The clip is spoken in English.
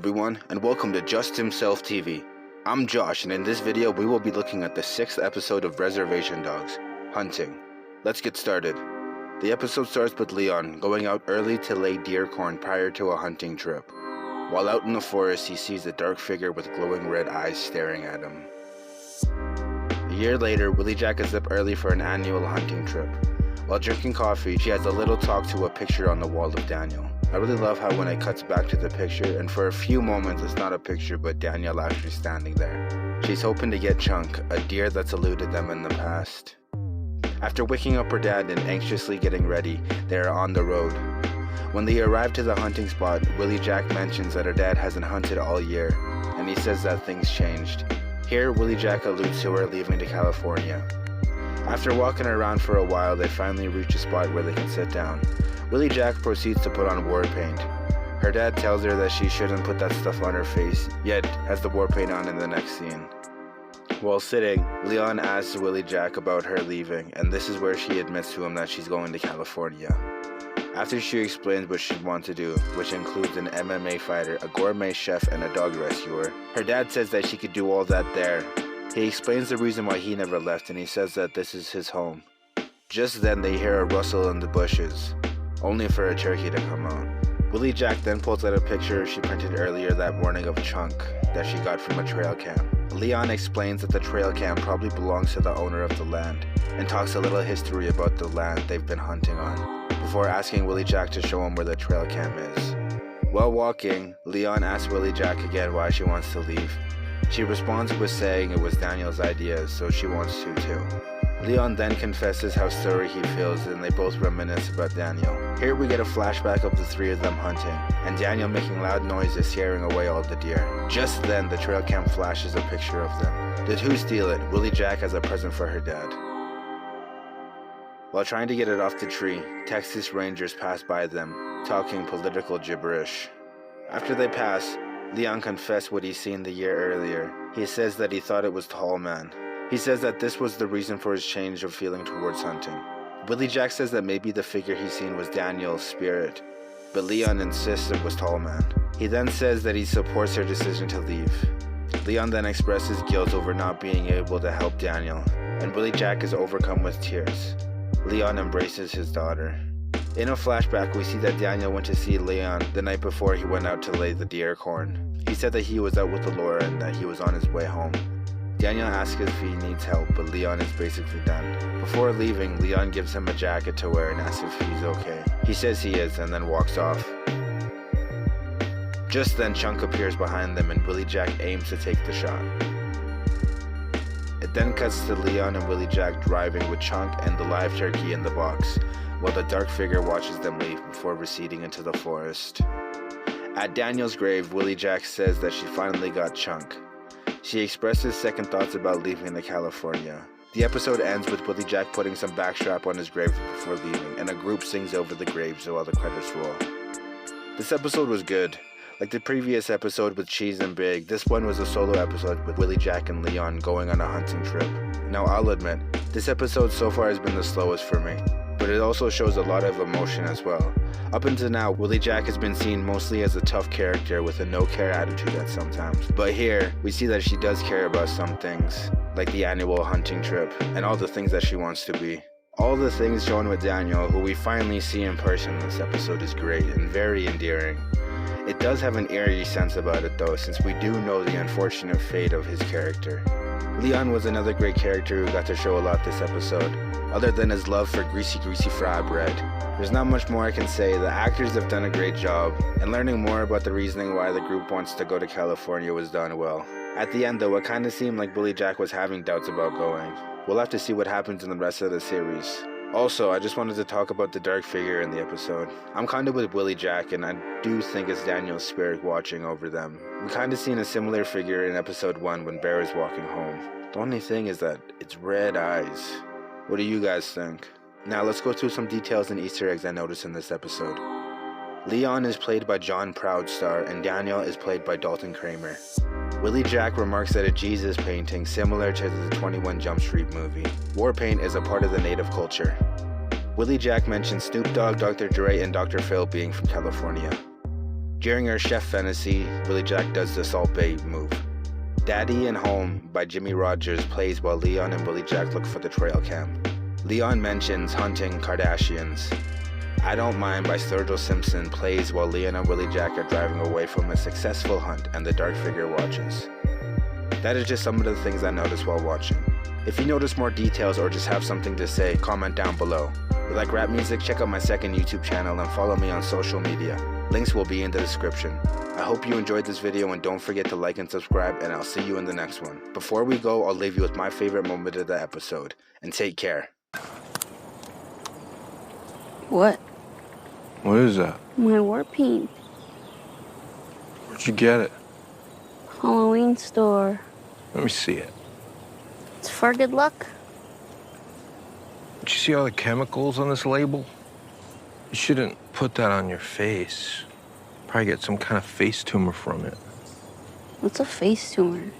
everyone, and welcome to JustHimselfTV. I'm Josh, and in this video we will be looking at the 6th episode of Reservation Dogs, Hunting. Let's get started. The episode starts with Leon going out early to lay deer corn prior to a hunting trip. While out in the forest, he sees a dark figure with glowing red eyes staring at him. A year later, Willie Jack is up early for an annual hunting trip. While drinking coffee, she has a little talk to a picture on the wall of Daniel. I really love how when it cuts back to the picture, and for a few moments it's not a picture but Daniel actually standing there. She's hoping to get Chunk, a deer that's eluded them in the past. After waking up her dad and anxiously getting ready, they are on the road. When they arrive to the hunting spot, Willie Jack mentions that her dad hasn't hunted all year, and he says that things changed. Here, Willie Jack alludes to her leaving to California. After walking around for a while, they finally reach a spot where they can sit down. Willie Jack proceeds to put on war paint. Her dad tells her that she shouldn't put that stuff on her face, yet has the war paint on in the next scene. While sitting, Leon asks Willie Jack about her leaving, and this is where she admits to him that she's going to California. After she explains what she'd want to do, which includes an MMA fighter, a gourmet chef, and a dog rescuer, her dad says that she could do all that there. He explains the reason why he never left, and he says that this is his home. Just then they hear a rustle in the bushes, only for a turkey to come out. Willie Jack then pulls out a picture she printed earlier that morning of Chunk that she got from a trail cam. Leon explains that the trail cam probably belongs to the owner of the land, and talks a little history about the land they've been hunting on, before asking Willie Jack to show him where the trail cam is. While walking, Leon asks Willie Jack again why she wants to leave. She responds with saying it was Daniel's idea, so she wants to too. Leon then confesses how sorry he feels, and they both reminisce about Daniel. Here we get a flashback of the three of them hunting, and Daniel making loud noises scaring away all the deer. Just then, the trail cam flashes a picture of them. The two steal it, Willie Jack as a present for her dad. While trying to get it off the tree, Texas Rangers pass by them, talking political gibberish. After they pass, Leon confessed what he's seen the year earlier. He says that he thought it was Tall Man. He says that this was the reason for his change of feeling towards hunting. Willie Jack says that maybe the figure he's seen was Daniel's spirit, but Leon insists it was Tall Man. He then says that he supports her decision to leave. Leon then expresses guilt over not being able to help Daniel, and Willie Jack is overcome with tears. Leon embraces his daughter. In a flashback, we see that Daniel went to see Leon the night before he went out to lay the deer corn. He said that he was out with Laura and that he was on his way home. Daniel asks if he needs help, but Leon is basically done. Before leaving, Leon gives him a jacket to wear and asks if he's okay. He says he is and then walks off. Just then, Chunk appears behind them and Willie Jack aims to take the shot. It then cuts to Leon and Willie Jack driving with Chunk and the live turkey in the box, while the dark figure watches them leave before receding into the forest. At Daniel's grave, Willie Jack says that she finally got Chunk. She expresses second thoughts about leaving to California. The episode ends with Willie Jack putting some backstrap on his grave before leaving, and a group sings over the graves while the credits roll. This episode was good. Like the previous episode with Cheese and Big, this one was a solo episode with Willie Jack and Leon going on a hunting trip. Now I'll admit, this episode so far has been the slowest for me, but it also shows a lot of emotion as well. Up until now, Willie Jack has been seen mostly as a tough character with a no-care attitude at sometimes. But here, we see that she does care about some things, like the annual hunting trip, and all the things that she wants to be. All the things shown with Daniel, who we finally see in person in this episode, is great and very endearing. It does have an eerie sense about it though, since we do know the unfortunate fate of his character. Leon was another great character who got to show a lot this episode, other than his love for greasy fry bread. There's not much more I can say. The actors have done a great job, and learning more about the reasoning why the group wants to go to California was done well. At the end though, it kinda seemed like Willie Jack was having doubts about going. We'll have to see what happens in the rest of the series. Also, I just wanted to talk about the dark figure in the episode. I'm kinda with Willie Jack, and I do think it's Daniel's spirit watching over them. We kinda seen a similar figure in episode 1 when Bear is walking home. The only thing is that it's red eyes. What do you guys think? Now let's go through some details and Easter eggs I noticed in this episode. Leon is played by John Proudstar, and Daniel is played by Dalton Kramer. Willie Jack remarks at a Jesus painting similar to the 21 Jump Street movie. War paint is a part of the native culture. Willie Jack mentions Snoop Dogg, Dr. Dre, and Dr. Phil being from California. During her chef fantasy, Willie Jack does the Salt Bae move. Daddy and Home by Jimmy Rogers plays while Leon and Willie Jack look for the trail cam. Leon mentions hunting Kardashians. I Don't Mind by Sturgill Simpson plays while Leon and Willie Jack are driving away from a successful hunt and the dark figure watches. That is just some of the things I noticed while watching. If you notice more details or just have something to say, comment down below. If you like rap music, check out my second YouTube channel and follow me on social media. Links will be in the description. I hope you enjoyed this video and don't forget to like and subscribe, and I'll see you in the next one. Before we go, I'll leave you with my favorite moment of the episode. And take care. What? What is that? My war paint. Where'd you get it? Halloween store. Let me see it. It's for good luck. Did you see all the chemicals on this label? You shouldn't put that on your face. Probably get some kind of face tumor from it. What's a face tumor?